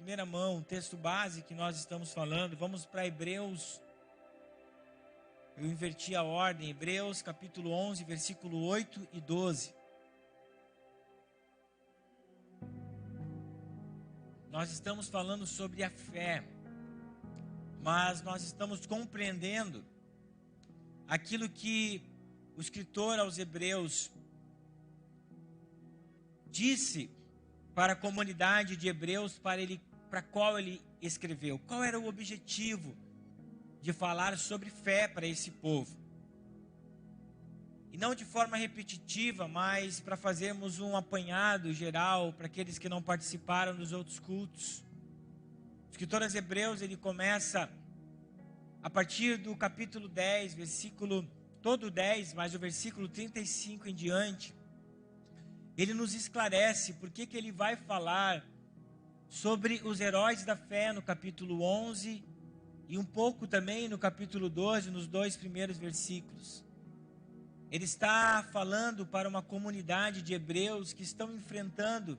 primeira mão, o texto base que nós estamos falando. Vamos para Hebreus. Eu inverti a ordem. Hebreus capítulo 11, versículo 8 e 12. Nós estamos falando sobre a fé, mas nós estamos compreendendo aquilo que o escritor aos Hebreus disse para a comunidade de Hebreus, para a qual ele escreveu. Qual era o objetivo de falar sobre fé para esse povo? E não de forma repetitiva, mas para fazermos um apanhado geral para aqueles que não participaram dos outros cultos. O escritor aos Hebreus, ele começa a partir do capítulo 10, versículo todo 10, mas o versículo 35 em diante. Ele nos esclarece por que ele vai falar sobre os heróis da fé no capítulo 11 e um pouco também no capítulo 12, nos 2 primeiros versículos. Ele está falando para uma comunidade de hebreus que estão enfrentando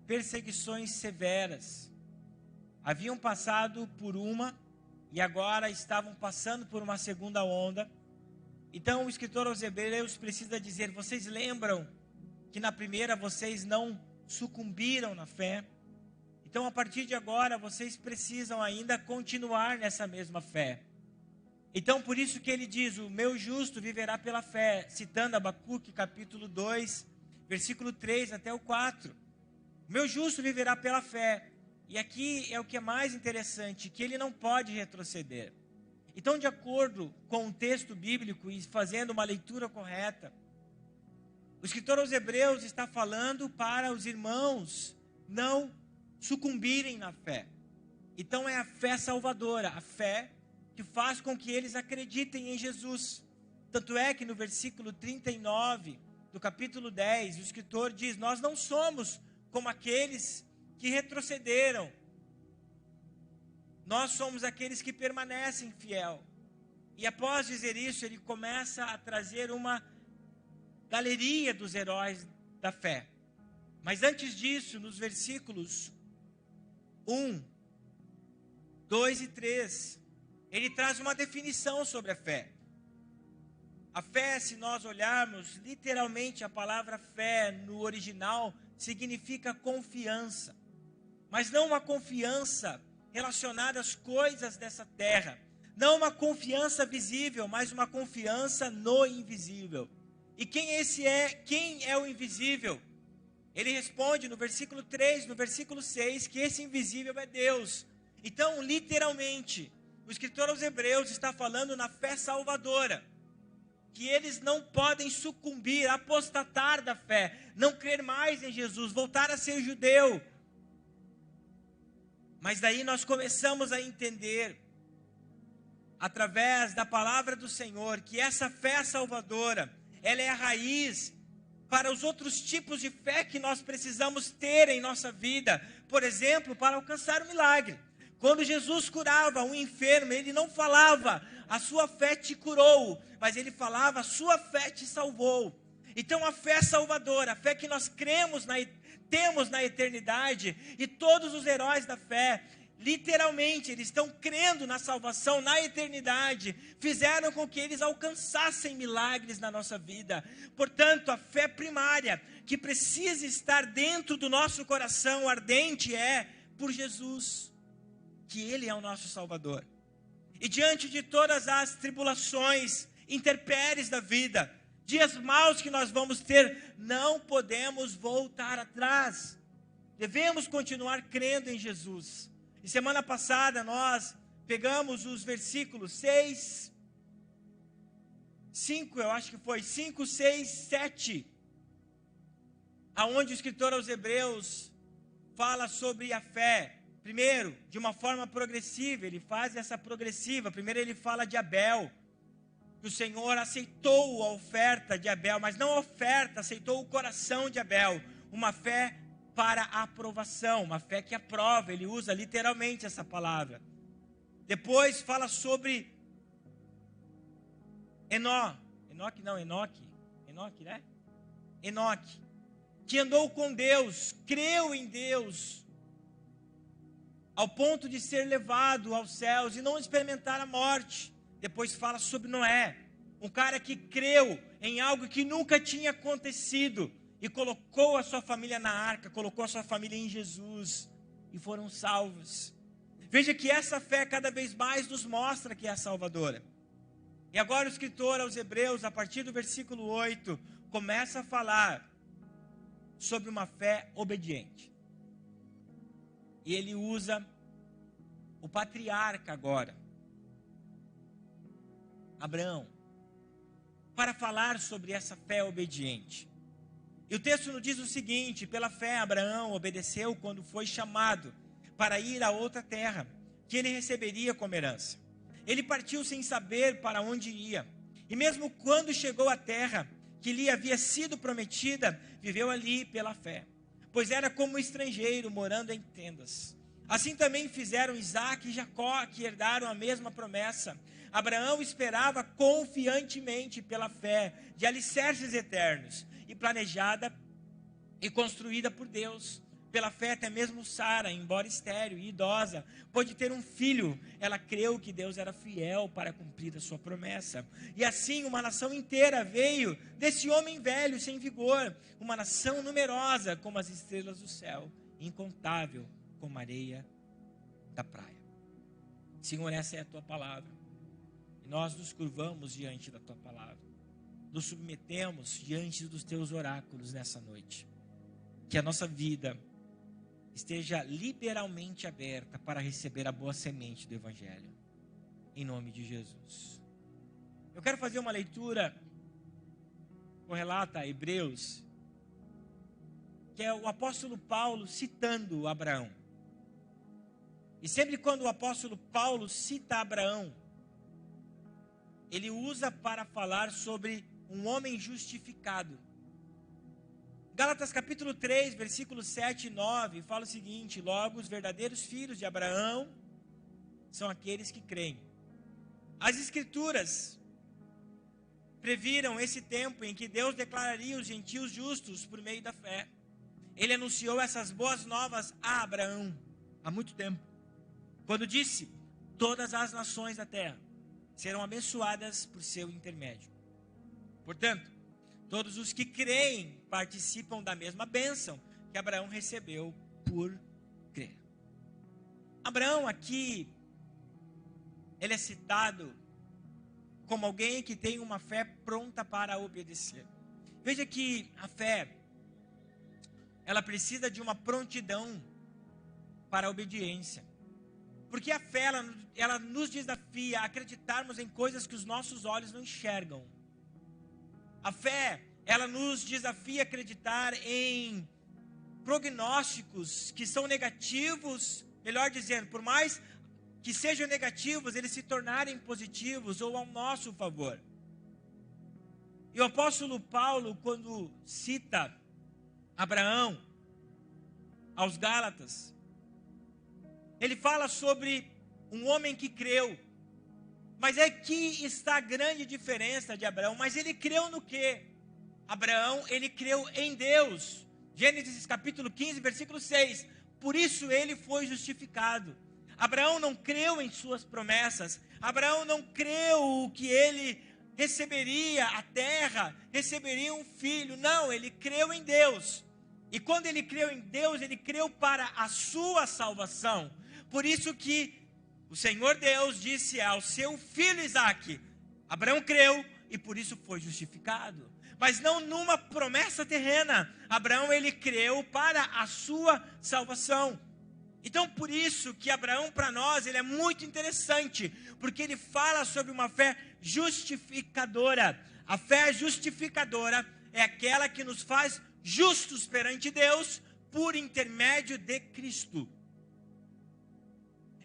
perseguições severas. Haviam passado por uma e agora estavam passando por uma segunda onda. Então o escritor aos Hebreus precisa dizer: vocês lembram que na primeira vocês não sucumbiram na fé? Então a partir de agora vocês precisam ainda continuar nessa mesma fé. Então por isso que ele diz: o meu justo viverá pela fé, citando Abacuque capítulo 2, versículo 3 até o 4. O meu justo viverá pela fé. E aqui é o que é mais interessante, que ele não pode retroceder. Então, de acordo com o texto bíblico e fazendo uma leitura correta, o escritor aos Hebreus está falando para os irmãos não sucumbirem na fé. Então é a fé salvadora, a fé que faz com que eles acreditem em Jesus. Tanto é que no versículo 39 do capítulo 10, o escritor diz: nós não somos como aqueles que retrocederam. Nós somos aqueles que permanecem fiel. E após dizer isso, ele começa a trazer uma galeria dos heróis da fé. Mas antes disso, nos versículos 1, 2 e 3, ele traz uma definição sobre a fé. A fé, se nós olharmos, literalmente a palavra fé no original significa confiança. Mas não uma confiança relacionada às coisas dessa terra. Não uma confiança visível, mas uma confiança no invisível. E quem é o invisível? Ele responde no versículo 3, no versículo 6, que esse invisível é Deus. Então, literalmente, o escritor aos Hebreus está falando na fé salvadora, que eles não podem sucumbir, apostatar da fé, não crer mais em Jesus, voltar a ser judeu. Mas daí nós começamos a entender, através da palavra do Senhor, que essa fé salvadora, ela é a raiz para os outros tipos de fé que nós precisamos ter em nossa vida. Por exemplo, para alcançar o milagre. Quando Jesus curava um enfermo, ele não falava: a sua fé te curou, mas ele falava: a sua fé te salvou. Então a fé salvadora, a fé que nós temos na eternidade, e todos os heróis da fé, literalmente, eles estão crendo na salvação, na eternidade, fizeram com que eles alcançassem milagres na nossa vida. Portanto, a fé primária, que precisa estar dentro do nosso coração ardente, é por Jesus, que Ele é o nosso Salvador. E diante de todas as tribulações, intempéries da vida, dias maus que nós vamos ter, não podemos voltar atrás. Devemos continuar crendo em Jesus. E semana passada nós pegamos os versículos 5, 6, 7, aonde o escritor aos Hebreus fala sobre a fé. Primeiro, de uma forma progressiva, ele faz essa progressiva. Primeiro ele fala de Abel, que o Senhor aceitou a oferta de Abel, mas não a oferta, aceitou o coração de Abel, uma fé para a aprovação, uma fé que aprova. Ele usa literalmente essa palavra. Depois fala sobre Enoque, né? Enoque, que andou com Deus, creu em Deus, ao ponto de ser levado aos céus e não experimentar a morte. Depois fala sobre Noé, um cara que creu em algo que nunca tinha acontecido e colocou a sua família na arca, colocou a sua família em Jesus e foram salvos. Veja que essa fé cada vez mais nos mostra que é salvadora. E agora o escritor aos Hebreus, a partir do versículo 8, começa a falar sobre uma fé obediente. E ele usa o patriarca agora, Abraão, para falar sobre essa fé obediente. E o texto nos diz o seguinte: pela fé Abraão obedeceu quando foi chamado para ir a outra terra, que ele receberia como herança. Ele partiu sem saber para onde ia, e mesmo quando chegou à terra que lhe havia sido prometida, viveu ali pela fé, pois era como estrangeiro morando em tendas. Assim também fizeram Isaque e Jacó, que herdaram a mesma promessa. Abraão esperava confiantemente pela fé de alicerces eternos, e planejada e construída por Deus. Pela fé até mesmo Sara, embora estéril e idosa, pôde ter um filho. Ela creu que Deus era fiel para cumprir a sua promessa. E assim uma nação inteira veio desse homem velho sem vigor, uma nação numerosa como as estrelas do céu, incontável como a areia da praia. Senhor, essa é a tua palavra, e nós nos curvamos diante da tua palavra, nos submetemos diante dos teus oráculos nessa noite. Que a nossa vida esteja liberalmente aberta para receber a boa semente do Evangelho, em nome de Jesus. Eu quero fazer uma leitura correlata a Hebreus, que é o apóstolo Paulo citando Abraão. E sempre quando o apóstolo Paulo cita Abraão, ele usa para falar sobre um homem justificado. Gálatas capítulo 3, versículos 7 e 9, fala o seguinte: logo os verdadeiros filhos de Abraão são aqueles que creem. As escrituras previram esse tempo em que Deus declararia os gentios justos por meio da fé. Ele anunciou essas boas novas a Abraão há muito tempo, quando disse: todas as nações da terra serão abençoadas por seu intermédio. Portanto, todos os que creem participam da mesma bênção que Abraão recebeu por crer. Abraão aqui, ele é citado como alguém que tem uma fé pronta para obedecer. Veja que a fé, ela precisa de uma prontidão para a obediência. Porque a fé, ela nos desafia a acreditarmos em coisas que os nossos olhos não enxergam. A fé, ela nos desafia a acreditar em prognósticos que são negativos, melhor dizendo, por mais que sejam negativos, eles se tornarem positivos ou ao nosso favor. E o apóstolo Paulo, quando cita Abraão aos Gálatas, ele fala sobre um homem que creu. Mas aqui está a grande diferença de Abraão. Mas ele creu no quê? Abraão, ele creu em Deus. Gênesis capítulo 15, versículo 6. Por isso ele foi justificado. Abraão não creu em suas promessas. Abraão não creu que ele receberia a terra, receberia um filho. Não, ele creu em Deus. E quando ele creu em Deus, ele creu para a sua salvação. Por isso que o Senhor Deus disse ao seu filho Isaque: Abraão creu e por isso foi justificado. Mas não numa promessa terrena. Abraão, ele creu para a sua salvação. Então por isso que Abraão para nós, ele é muito interessante, porque ele fala sobre uma fé justificadora. A fé justificadora é aquela que nos faz justos perante Deus por intermédio de Cristo.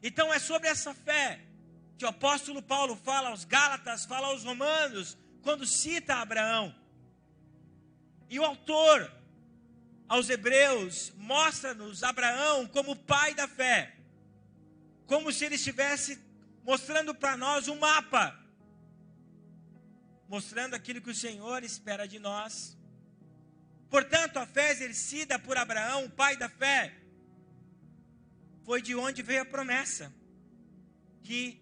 Então é sobre essa fé que o apóstolo Paulo fala aos Gálatas, fala aos Romanos, quando cita Abraão. E o autor aos Hebreus mostra-nos Abraão como pai da fé, como se ele estivesse mostrando para nós um mapa, mostrando aquilo que o Senhor espera de nós. Portanto, a fé exercida por Abraão, pai da fé, foi de onde veio a promessa, que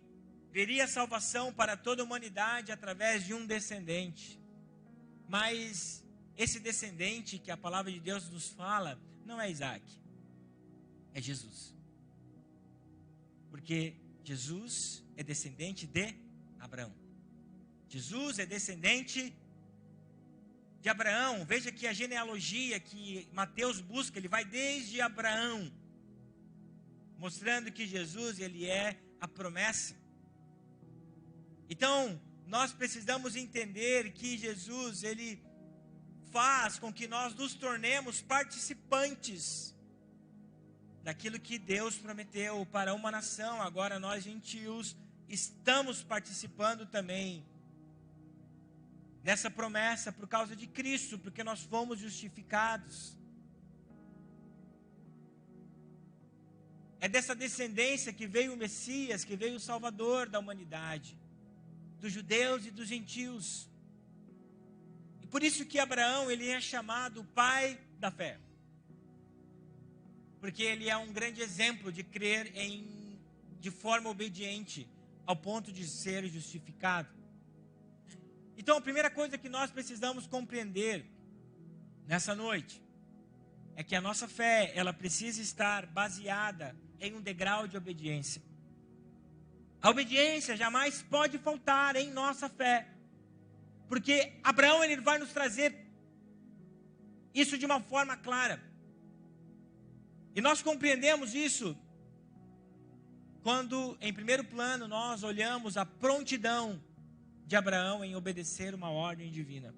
veria salvação para toda a humanidade através de um descendente. Mas esse descendente que a palavra de Deus nos fala, não é Isaac, é Jesus. Porque Jesus é descendente de Abraão. Jesus é descendente de Abraão. Veja que a genealogia que Mateus busca, ele vai desde Abraão, mostrando que Jesus, ele é a promessa. Então, nós precisamos entender que Jesus, ele faz com que nós nos tornemos participantes daquilo que Deus prometeu para uma nação. Agora nós, gentios, estamos participando também dessa promessa por causa de Cristo, porque nós fomos justificados. É dessa descendência que veio o Messias, que veio o Salvador da humanidade, dos judeus e dos gentios. E por isso que Abraão, ele é chamado pai da fé. Porque ele é um grande exemplo de crer de forma obediente, ao ponto de ser justificado. Então, a primeira coisa que nós precisamos compreender nessa noite é que a nossa fé, ela precisa estar baseada em um degrau de obediência. A obediência jamais pode faltar em nossa fé, porque Abraão, ele vai nos trazer isso de uma forma clara. E nós compreendemos isso quando, em primeiro plano, nós olhamos a prontidão de Abraão em obedecer uma ordem divina.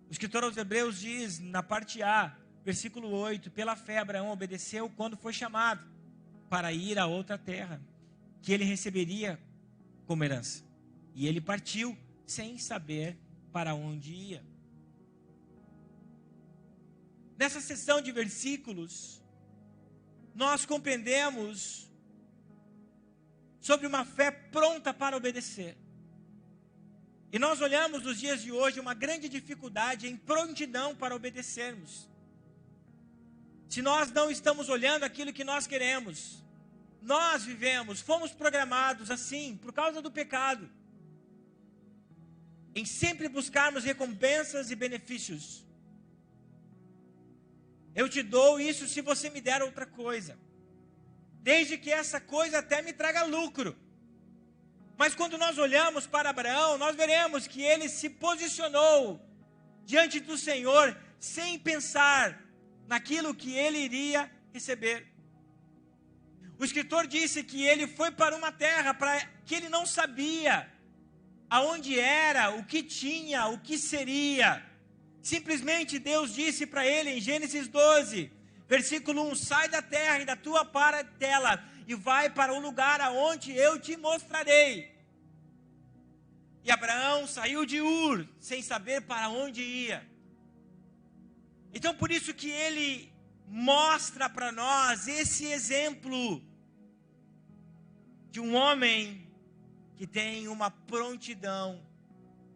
O escritor aos Hebreus diz, na parte A, versículo 8, pela fé Abraão obedeceu quando foi chamado para ir a outra terra, que ele receberia como herança. E ele partiu sem saber para onde ia. Nessa seção de versículos, nós compreendemos sobre uma fé pronta para obedecer. E nós olhamos nos dias de hoje uma grande dificuldade em prontidão para obedecermos. Se nós não estamos olhando aquilo que nós queremos, nós fomos programados assim, por causa do pecado, em sempre buscarmos recompensas e benefícios. Eu te dou isso se você me der outra coisa, desde que essa coisa até me traga lucro. Mas quando nós olhamos para Abraão, nós veremos que ele se posicionou diante do Senhor sem pensar naquilo que ele iria receber. O escritor disse que ele foi para uma terra que ele não sabia aonde era, o que tinha, o que seria. Simplesmente Deus disse para ele em Gênesis 12, versículo 1, sai da terra e da tua parentela e vai para o lugar aonde eu te mostrarei. E Abraão saiu de Ur, sem saber para onde ia. Então por isso que ele mostra para nós esse exemplo de um homem que tem uma prontidão,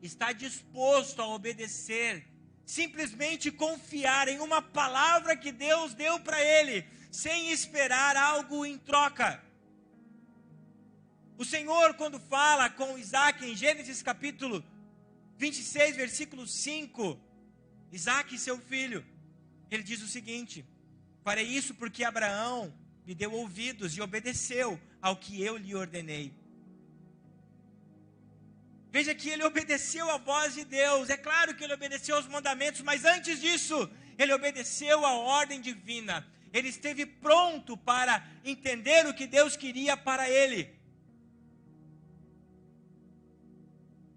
está disposto a obedecer, simplesmente confiar em uma palavra que Deus deu para ele, sem esperar algo em troca. O Senhor, quando fala com Isaac em Gênesis capítulo 26, versículo 5, Isaac, seu filho, ele diz o seguinte: farei isso porque Abraão me deu ouvidos e obedeceu ao que eu lhe ordenei. Veja que ele obedeceu à voz de Deus. É claro que ele obedeceu aos mandamentos, mas antes disso, ele obedeceu à ordem divina. Ele esteve pronto para entender o que Deus queria para ele.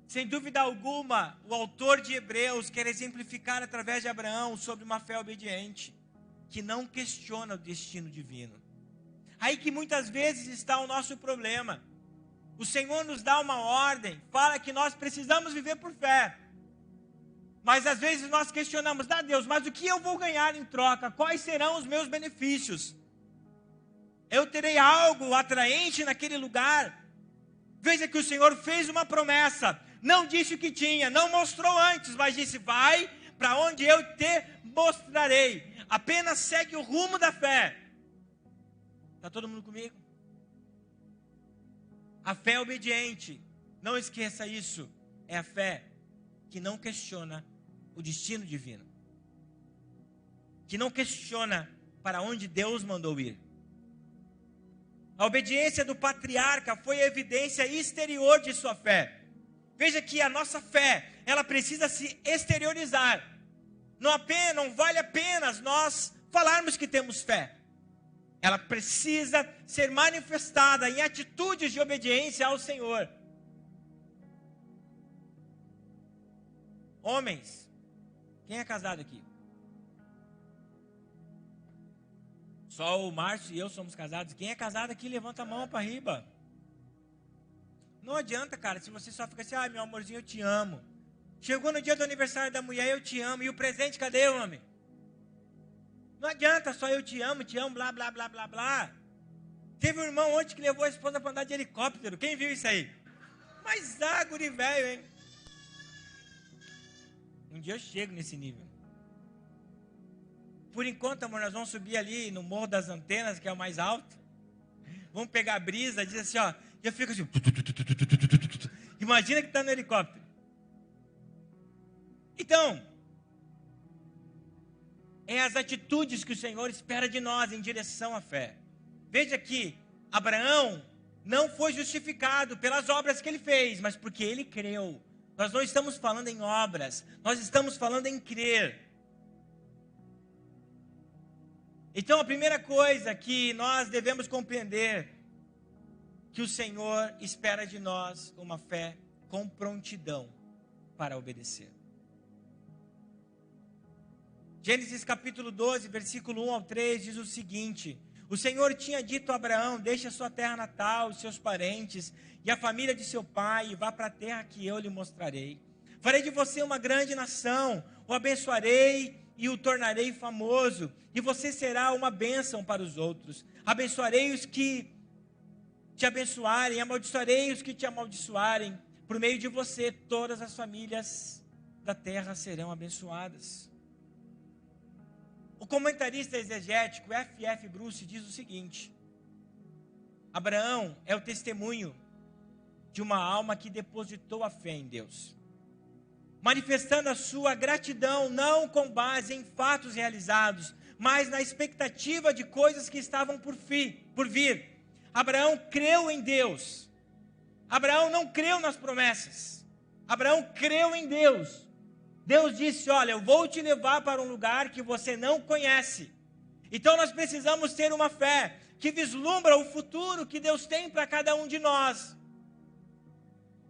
Sem dúvida alguma, o autor de Hebreus quer exemplificar através de Abraão sobre uma fé obediente, que não questiona o destino divino. Aí que muitas vezes está o nosso problema. O Senhor nos dá uma ordem, fala que nós precisamos viver por fé. Mas às vezes nós questionamos, Deus, mas o que eu vou ganhar em troca? Quais serão os meus benefícios? Eu terei algo atraente naquele lugar? Veja que o Senhor fez uma promessa, não disse o que tinha, não mostrou antes, mas disse, vai para onde eu te mostrarei. Apenas segue o rumo da fé. Está todo mundo comigo? A fé obediente, não esqueça isso, é a fé que não questiona o destino divino, que não questiona para onde Deus mandou ir. A obediência do patriarca foi a evidência exterior de sua fé. Veja que a nossa fé, ela precisa se exteriorizar. Não vale apenas nós falarmos que temos fé. Ela precisa ser manifestada em atitudes de obediência ao Senhor. Homens, quem é casado aqui? Só o Márcio e eu somos casados. Quem é casado aqui, levanta a mão para riba. Não adianta, cara, se você só fica assim, meu amorzinho, eu te amo. Chegou no dia do aniversário da mulher, eu te amo. E o presente, cadê, homem? Não adianta só eu te amo, blá, blá, blá, blá, blá. Teve um irmão ontem que levou a esposa para andar de helicóptero. Quem viu isso aí? Mas guri velho, hein? Um dia eu chego nesse nível. Por enquanto, amor, nós vamos subir ali no Morro das Antenas, que é o mais alto. Vamos pegar a brisa, diz assim, ó. E eu fico assim. Imagina que está no helicóptero. Então, é as atitudes que o Senhor espera de nós em direção à fé. Veja que Abraão não foi justificado pelas obras que ele fez, mas porque ele creu. Nós não estamos falando em obras, nós estamos falando em crer. Então, a primeira coisa que nós devemos compreender, que o Senhor espera de nós uma fé com prontidão para obedecer. Gênesis capítulo 12, versículo 1 ao 3, diz o seguinte: o Senhor tinha dito a Abraão, deixe a sua terra natal, os seus parentes e a família de seu pai, e vá para a terra que eu lhe mostrarei. Farei de você uma grande nação, o abençoarei e o tornarei famoso, e você será uma bênção para os outros. Abençoarei os que te abençoarem, amaldiçoarei os que te amaldiçoarem. Por meio de você, todas as famílias da terra serão abençoadas. O comentarista exegético F.F. Bruce diz o seguinte: Abraão é o testemunho de uma alma que depositou a fé em Deus, manifestando a sua gratidão não com base em fatos realizados, mas na expectativa de coisas que estavam por vir. Abraão creu em Deus. Abraão não creu nas promessas. Abraão creu em Deus. Deus disse, olha, eu vou te levar para um lugar que você não conhece. Então nós precisamos ter uma fé que vislumbra o futuro que Deus tem para cada um de nós.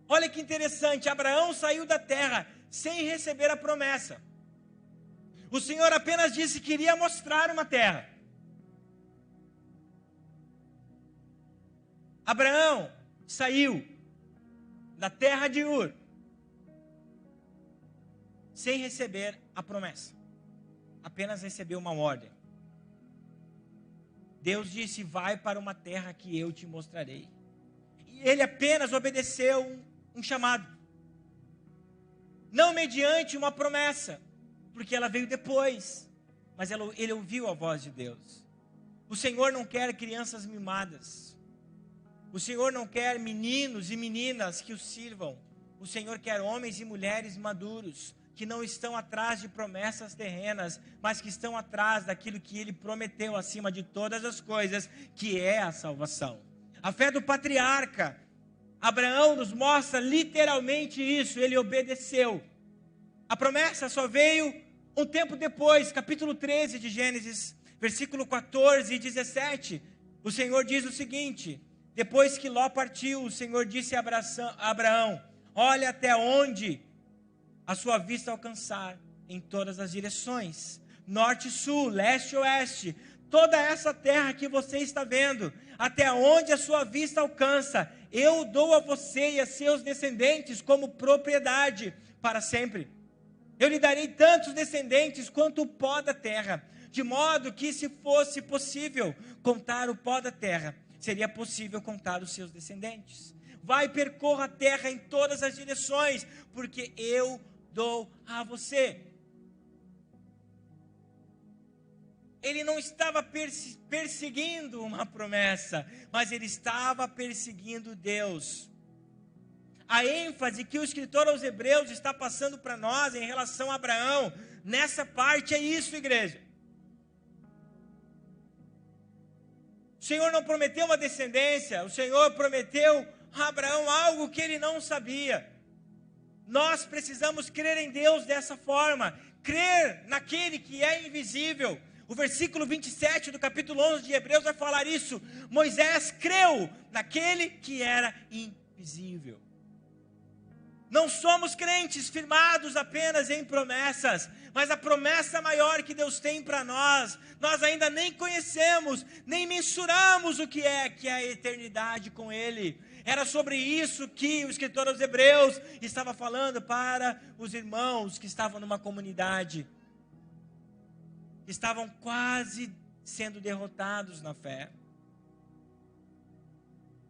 Olha que interessante, Abraão saiu da terra sem receber a promessa. O Senhor apenas disse que iria mostrar uma terra. Abraão saiu da terra de Ur sem receber a promessa. Apenas recebeu uma ordem. Deus disse, vai para uma terra que eu te mostrarei. E ele apenas obedeceu um chamado. Não mediante uma promessa, porque ela veio depois. Mas ele ouviu a voz de Deus. O Senhor não quer crianças mimadas. O Senhor não quer meninos e meninas que o sirvam. O Senhor quer homens e mulheres maduros, que não estão atrás de promessas terrenas, mas que estão atrás daquilo que Ele prometeu acima de todas as coisas, que é a salvação. A fé do patriarca Abraão nos mostra literalmente isso, ele obedeceu. A promessa só veio um tempo depois, capítulo 13 de Gênesis, versículo 14 e 17, o Senhor diz o seguinte: depois que Ló partiu, o Senhor disse a Abraão, olha até onde a sua vista alcançar, em todas as direções, norte e sul, leste e oeste, toda essa terra que você está vendo, até onde a sua vista alcança, eu dou a você e a seus descendentes como propriedade para sempre. Eu lhe darei tantos descendentes quanto o pó da terra, de modo que, se fosse possível contar o pó da terra, seria possível contar os seus descendentes. Vai, percorra a terra em todas as direções, porque eu dou a você. ele não estava perseguindo uma promessa, mas ele estava perseguindo Deus. A ênfase que o escritor aos Hebreus está passando para nós em relação a Abraão, nessa parte é isso, igreja. O Senhor não prometeu uma descendência, o Senhor prometeu a Abraão algo que ele não sabia. Nós precisamos crer em Deus dessa forma, crer naquele que é invisível. O versículo 27 do capítulo 11 de Hebreus vai falar isso. Moisés creu naquele que era invisível. Não somos crentes firmados apenas em promessas, mas a promessa maior que Deus tem para nós ainda nem conhecemos, nem mensuramos o que é a eternidade com Ele. Era sobre isso que o escritor aos Hebreus estava falando para os irmãos que estavam numa comunidade, que estavam quase sendo derrotados na fé.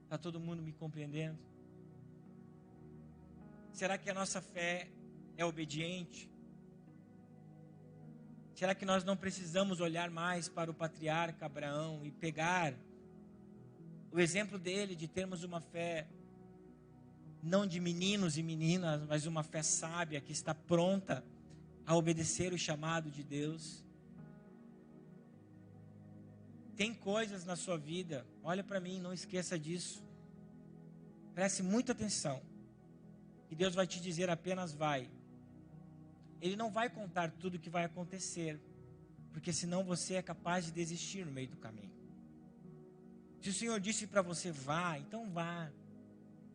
Está todo mundo me compreendendo? Será que a nossa fé é obediente? Será que nós não precisamos olhar mais para o patriarca Abraão e pegar o exemplo dele de termos uma fé, não de meninos e meninas, mas uma fé sábia que está pronta a obedecer o chamado de Deus? Tem coisas na sua vida, olha para mim, não esqueça disso. Preste muita atenção. Que Deus vai te dizer apenas vai. Ele não vai contar tudo o que vai acontecer, porque senão você é capaz de desistir no meio do caminho. Se o Senhor disse para você vá, então vá.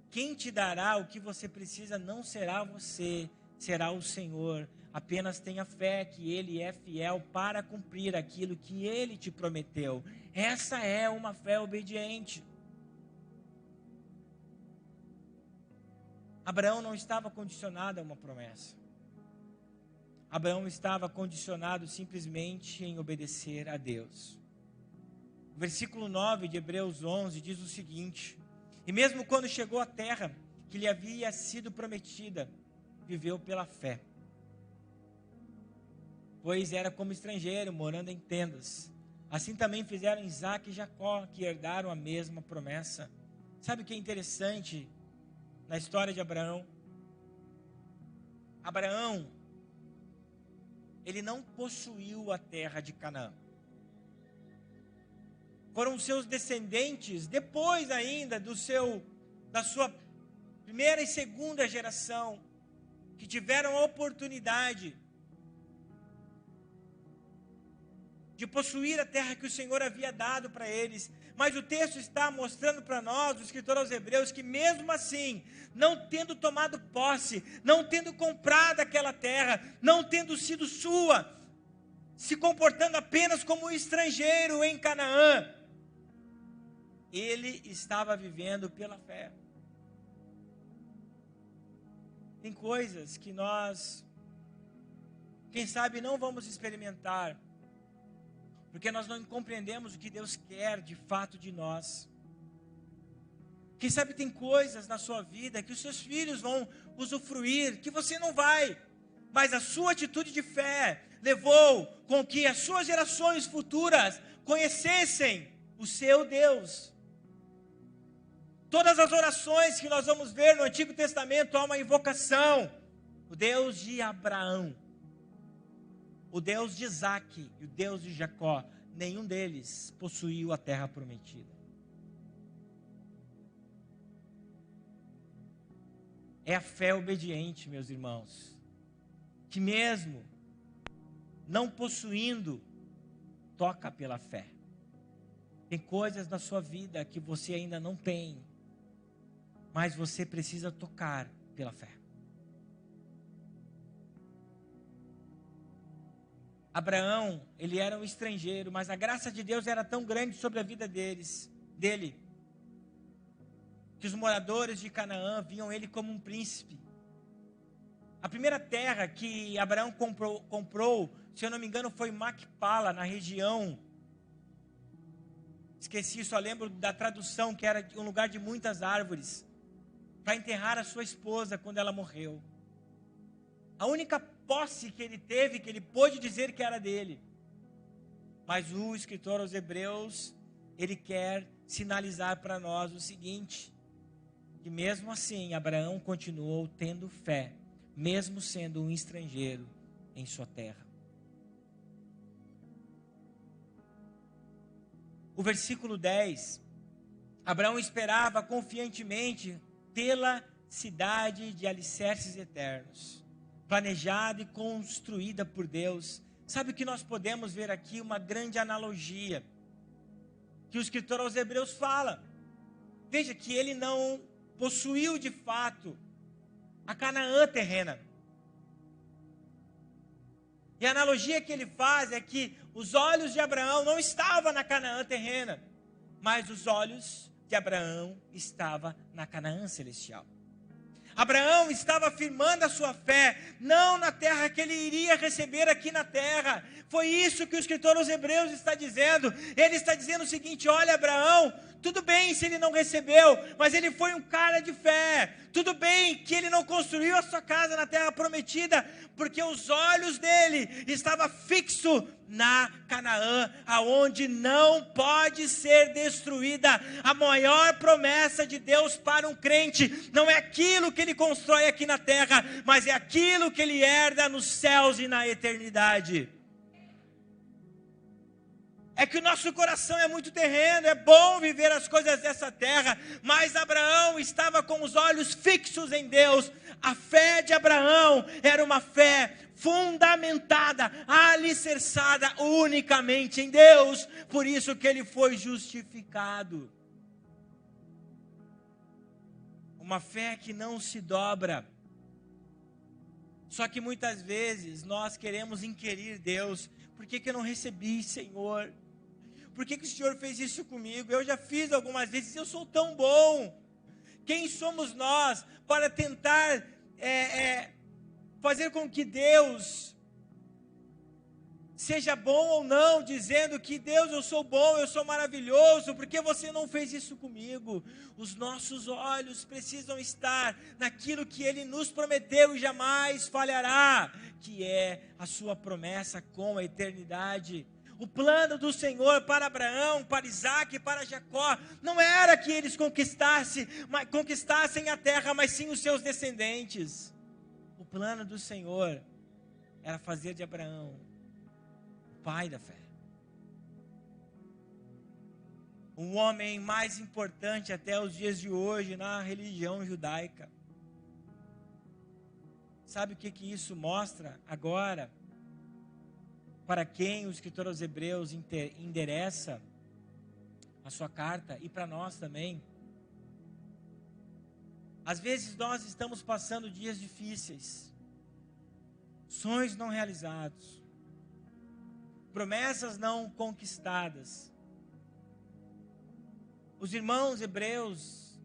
Quem te dará o que você precisa não será você, será o Senhor. Apenas tenha fé que Ele é fiel para cumprir aquilo que Ele te prometeu. Essa é uma fé obediente. Abraão não estava condicionado a uma promessa. Abraão estava condicionado simplesmente em obedecer a Deus. O versículo 9 de Hebreus 11 diz o seguinte: e mesmo quando chegou à terra que lhe havia sido prometida, viveu pela fé. Pois era como estrangeiro, morando em tendas. Assim também fizeram Isaque e Jacó, que herdaram a mesma promessa. Sabe o que é interessante na história de Abraão? Abraão, ele não possuiu a terra de Canaã. Foram seus descendentes, depois ainda da sua primeira e segunda geração, que tiveram a oportunidade de possuir a terra que o Senhor havia dado para eles. Mas o texto está mostrando para nós, o escritor aos Hebreus, que mesmo assim, não tendo tomado posse, não tendo comprado aquela terra, não tendo sido sua, se comportando apenas como um estrangeiro em Canaã, ele estava vivendo pela fé. Tem coisas que nós, quem sabe, não vamos experimentar, porque nós não compreendemos o que Deus quer de fato de nós. Quem sabe tem coisas na sua vida que os seus filhos vão usufruir, que você não vai, mas a sua atitude de fé levou com que as suas gerações futuras conhecessem o seu Deus. Todas as orações que nós vamos ver no Antigo Testamento, há uma invocação: o Deus de Abraão, o Deus de Isaque e o Deus de Jacó. Nenhum deles possuiu a terra prometida. É a fé obediente, meus irmãos, que mesmo não possuindo, toca pela fé. Tem coisas na sua vida que você ainda não tem, mas você precisa tocar pela fé. Abraão, ele era um estrangeiro, mas a graça de Deus era tão grande sobre a vida dele, que os moradores de Canaã viam ele como um príncipe. A primeira terra que Abraão comprou, se eu não me engano, foi Macpala, na região, esqueci, só lembro da tradução, que era um lugar de muitas árvores, para enterrar a sua esposa quando ela morreu. A única posse que ele teve, que ele pôde dizer que era dele. Mas o escritor aos Hebreus, ele quer sinalizar para nós o seguinte: que mesmo assim Abraão continuou tendo fé, mesmo sendo um estrangeiro em sua terra. O versículo 10, Abraão esperava confiantemente pela cidade de alicerces eternos, planejada e construída por Deus. Sabe o que nós podemos ver aqui? Uma grande analogia que o escritor aos Hebreus fala. Veja que ele não possuiu de fato a Canaã terrena. E a analogia que ele faz é que os olhos de Abraão não estavam na Canaã terrena, mas os olhos de Abraão estavam na Canaã celestial. Abraão estava afirmando a sua fé, não na terra que ele iria receber aqui na terra. Foi isso que o escritor aos Hebreus está dizendo. Ele está dizendo o seguinte: olha, Abraão, tudo bem se ele não recebeu, mas ele foi um cara de fé. Tudo bem que ele não construiu a sua casa na terra prometida, porque os olhos dele estavam fixos na Canaã, aonde não pode ser destruída. A maior promessa de Deus para um crente não é aquilo que ele constrói aqui na terra, mas é aquilo que ele herda nos céus e na eternidade. É que o nosso coração é muito terreno, é bom viver as coisas dessa terra, mas Abraão estava com os olhos fixos em Deus. A fé de Abraão era uma fé fundamentada, alicerçada unicamente em Deus, por isso que ele foi justificado. Uma fé que não se dobra. Só que muitas vezes nós queremos inquirir Deus: por que eu não recebi, Senhor? Por que o Senhor fez isso comigo? Eu já fiz algumas vezes, eu sou tão bom. Quem somos nós para tentar fazer com que Deus seja bom ou não, dizendo que Deus, eu sou bom, eu sou maravilhoso, porque você não fez isso comigo? Os nossos olhos precisam estar naquilo que Ele nos prometeu e jamais falhará, que é a sua promessa com a eternidade. O plano do Senhor para Abraão, para Isaac e para Jacó, não era que eles conquistassem a terra, mas sim os seus descendentes. O plano do Senhor era fazer de Abraão o pai da fé. Um homem mais importante até os dias de hoje na religião judaica. Sabe o que isso mostra agora? Para quem o escritor aos Hebreus endereça a sua carta, e para nós também. Às vezes nós estamos passando dias difíceis, sonhos não realizados, promessas não conquistadas. Os irmãos hebreus,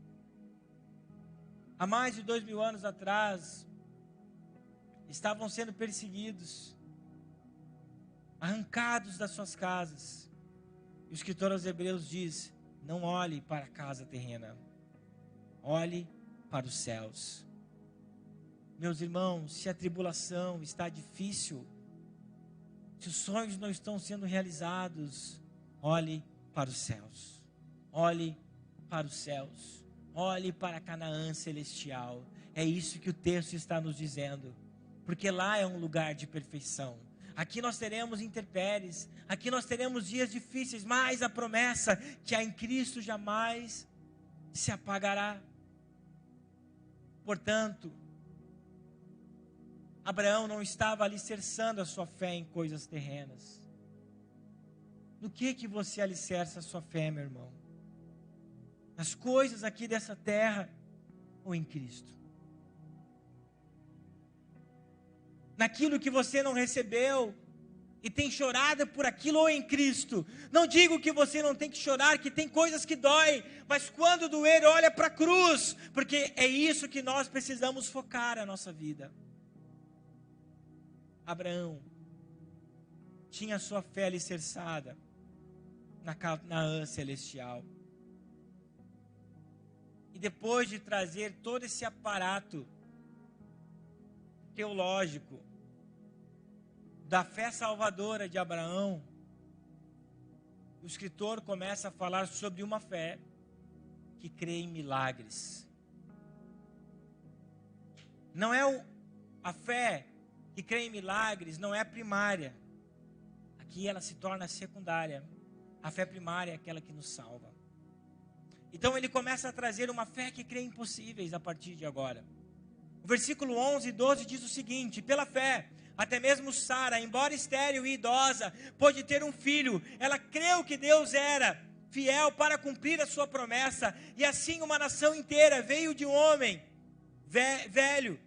há mais de 2000 anos atrás, estavam sendo perseguidos, arrancados das suas casas. E o escritor aos Hebreus diz: não olhe para a casa terrena, olhe para os céus. Meus irmãos, se a tribulação está difícil, se os sonhos não estão sendo realizados, olhe para os céus, olhe para os céus, olhe para Canaã celestial. É isso que o texto está nos dizendo, porque lá é um lugar de perfeição. Aqui nós teremos intempéries, aqui nós teremos dias difíceis, mas a promessa que há em Cristo jamais se apagará. Portanto, Abraão não estava alicerçando a sua fé em coisas terrenas. No que você alicerça a sua fé, meu irmão? Nas coisas aqui dessa terra ou em Cristo? Naquilo que você não recebeu e tem chorado por aquilo, ou em Cristo? Não digo que você não tem que chorar, que tem coisas que doem, mas quando doer, olha para a cruz, porque é isso que nós precisamos focar a nossa vida. Abraão tinha sua fé alicerçada na Canaã celestial. E depois de trazer todo esse aparato teológico da fé salvadora de Abraão, o escritor começa a falar sobre uma fé que crê em milagres. Não é a fé que crê em milagres, não é a primária. Aqui ela se torna secundária. A fé primária é aquela que nos salva. Então ele começa a trazer uma fé que crê em impossíveis a partir de agora. O versículo 11 e 12 diz o seguinte: pela fé, até mesmo Sara, embora estéril e idosa, pôde ter um filho. Ela creu que Deus era fiel para cumprir a sua promessa. E assim uma nação inteira veio de um homem velho,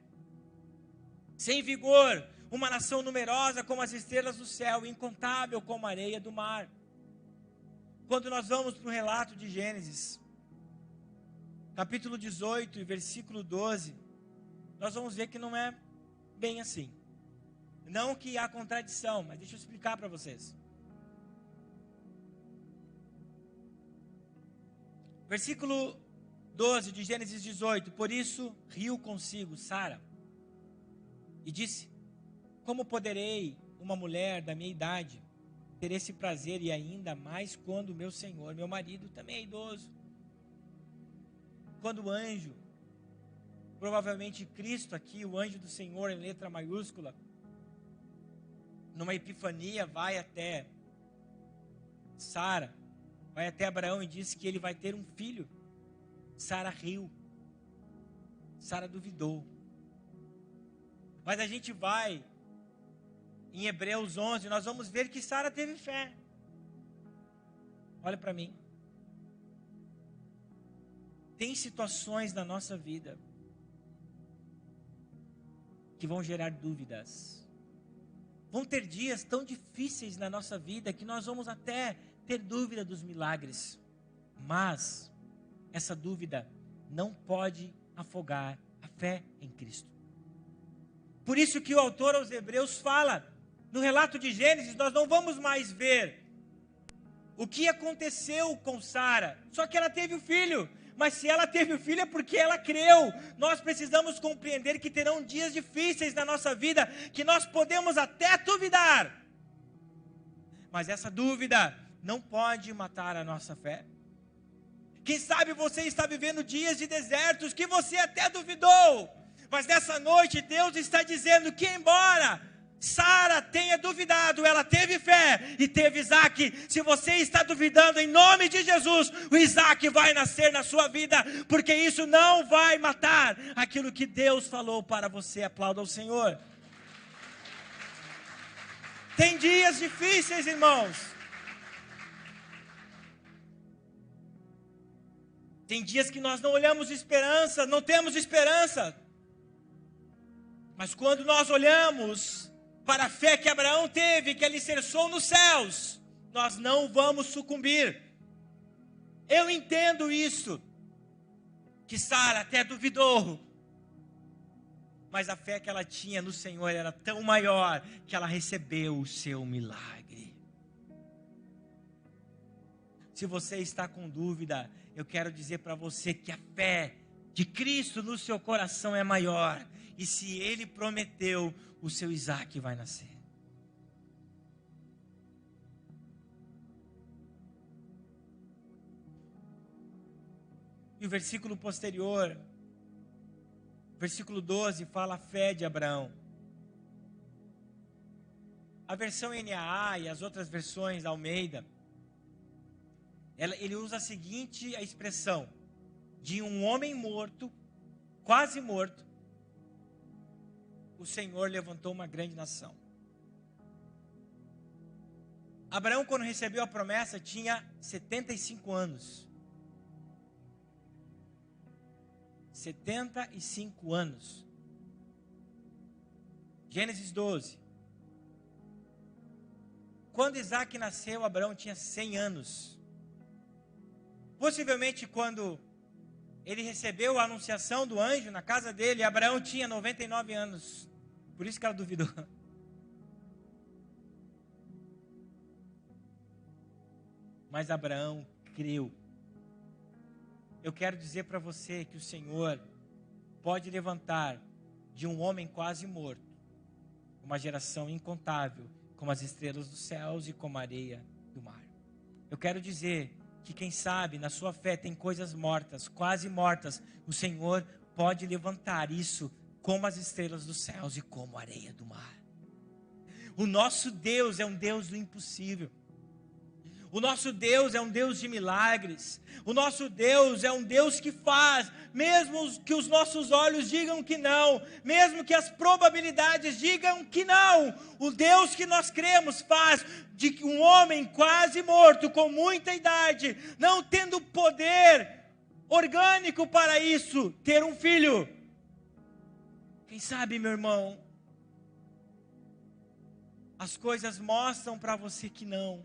sem vigor, uma nação numerosa como as estrelas do céu, incontável como a areia do mar. Quando nós vamos para o relato de Gênesis, capítulo 18 e versículo 12, nós vamos ver que não é bem assim. Não que há contradição, mas deixa eu explicar para vocês. Versículo 12 de Gênesis 18: por isso riu consigo Sara e disse: como poderei, uma mulher da minha idade, ter esse prazer, e ainda mais quando meu senhor, meu marido, também é idoso? Quando o anjo, provavelmente Cristo aqui, o anjo do Senhor em letra maiúscula, numa epifania, vai até Sara, vai até Abraão e diz que ele vai ter um filho. Sara riu, Sara duvidou. Mas a gente vai em Hebreus 11, nós vamos ver que Sara teve fé. Olha para mim. Tem situações na nossa vida que vão gerar dúvidas. Vão ter dias tão difíceis na nossa vida que nós vamos até ter dúvida dos milagres. Mas essa dúvida não pode afogar a fé em Cristo. Por isso que o autor aos Hebreus fala, no relato de Gênesis, nós não vamos mais ver o que aconteceu com Sara. Só que ela teve o filho. Mas se ela teve o filho é porque ela creu. Nós precisamos compreender que terão dias difíceis na nossa vida, que nós podemos até duvidar. Mas essa dúvida não pode matar a nossa fé. Quem sabe você está vivendo dias de desertos que você até duvidou. Mas nessa noite Deus está dizendo que embora Sara tenha duvidado, ela teve fé e teve Isaac. Se você está duvidando, em nome de Jesus, o Isaac vai nascer na sua vida, porque isso não vai matar aquilo que Deus falou para você. Aplauda ao Senhor. Tem dias difíceis, irmãos. Tem dias que nós não olhamos esperança, não temos esperança. Mas quando nós olhamos para a fé que Abraão teve, que alicerçou nos céus, nós não vamos sucumbir. Eu entendo isso, que Sara até duvidou, mas a fé que ela tinha no Senhor era tão maior, que ela recebeu o seu milagre. Se você está com dúvida, eu quero dizer para você que a fé de Cristo no seu coração é maior, e se Ele prometeu, o seu Isaac vai nascer. E o versículo posterior, versículo 12, fala a fé de Abraão. A versão NAA e as outras versões Almeida, ele usa a seguinte expressão: de um homem morto, quase morto, o Senhor levantou uma grande nação. Abraão, quando recebeu a promessa, tinha 75 anos. 75 anos. Gênesis 12. Quando Isaac nasceu, Abraão tinha 100 anos. Possivelmente quando ele recebeu a anunciação do anjo na casa dele, Abraão tinha 99 anos. Por isso que ela duvidou. Mas Abraão creu. Eu quero dizer para você que o Senhor pode levantar de um homem quase morto uma geração incontável, como as estrelas dos céus e como a areia do mar. Eu quero dizer que quem sabe na sua fé tem coisas mortas, quase mortas. O Senhor pode levantar isso como as estrelas dos céus e como a areia do mar. O nosso Deus é um Deus do impossível. O nosso Deus é um Deus de milagres. O nosso Deus é um Deus que faz, mesmo que os nossos olhos digam que não, mesmo que as probabilidades digam que não, o Deus que nós cremos faz de que um homem quase morto, com muita idade, não tendo poder orgânico para isso, ter um filho. Quem sabe, meu irmão, as coisas mostram para você que não.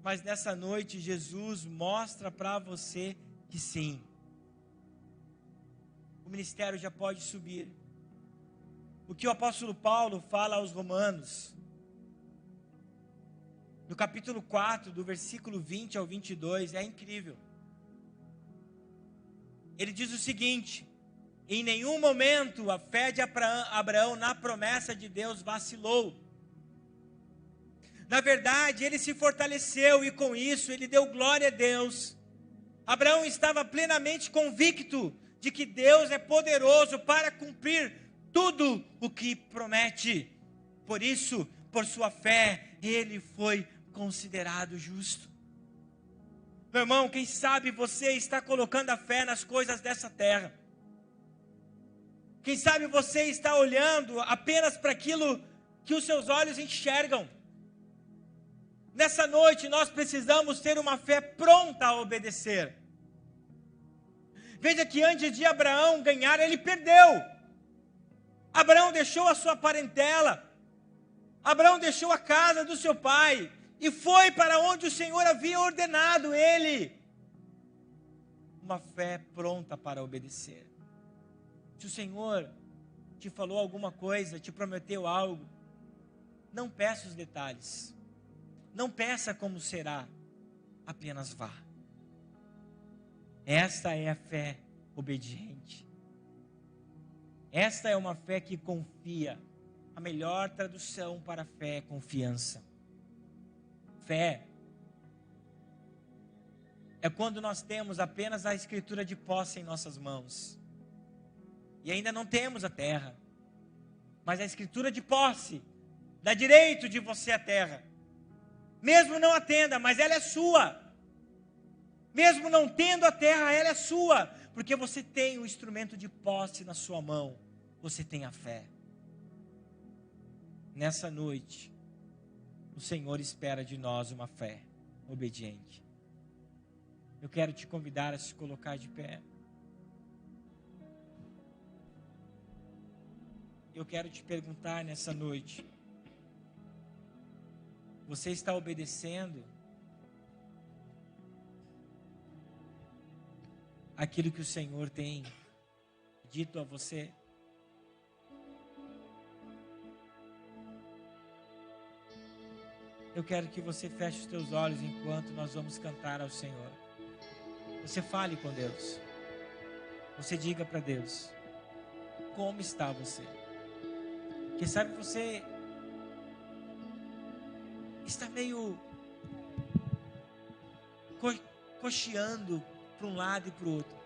Mas nessa noite, Jesus mostra para você que sim. O ministério já pode subir. O que o apóstolo Paulo fala aos Romanos, no capítulo 4, do versículo 20 ao 22, é incrível. Ele diz o seguinte: em nenhum momento a fé de Abraão na promessa de Deus vacilou. Na verdade, ele se fortaleceu e com isso ele deu glória a Deus. Abraão estava plenamente convicto de que Deus é poderoso para cumprir tudo o que promete. Por isso, por sua fé, ele foi considerado justo. Meu irmão, quem sabe você está colocando a fé nas coisas dessa terra. Quem sabe você está olhando apenas para aquilo que os seus olhos enxergam. Nessa noite nós precisamos ter uma fé pronta a obedecer. Veja que antes de Abraão ganhar, ele perdeu. Abraão deixou a sua parentela. Abraão deixou a casa do seu pai e foi para onde o Senhor havia ordenado ele. Uma fé pronta para obedecer. Se o Senhor te falou alguma coisa, te prometeu algo, não peça os detalhes. Não peça como será, apenas vá. Esta é a fé obediente. Esta é uma fé que confia. A melhor tradução para fé é confiança. Fé é quando nós temos apenas a escritura de posse em nossas mãos. E ainda não temos a terra. Mas a escritura de posse dá direito de você à terra. Mesmo não a tenda, mas ela é sua. Mesmo não tendo a terra, ela é sua. Porque você tem o instrumento de posse na sua mão. Você tem a fé. Nessa noite, o Senhor espera de nós uma fé obediente. Eu quero te convidar a se colocar de pé. Eu quero te perguntar nessa noite: você está obedecendo aquilo que o Senhor tem dito a você? Eu quero que você feche os teus olhos enquanto nós vamos cantar ao Senhor. Você fale com Deus. Você diga para Deus como está você. Quem sabe você está meio cocheando para um lado e para o outro.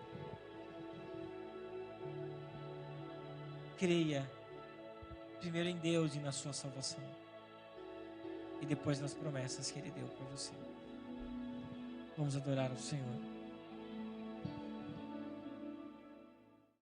Creia primeiro em Deus e na sua salvação. E depois nas promessas que Ele deu para você. Vamos adorar ao Senhor.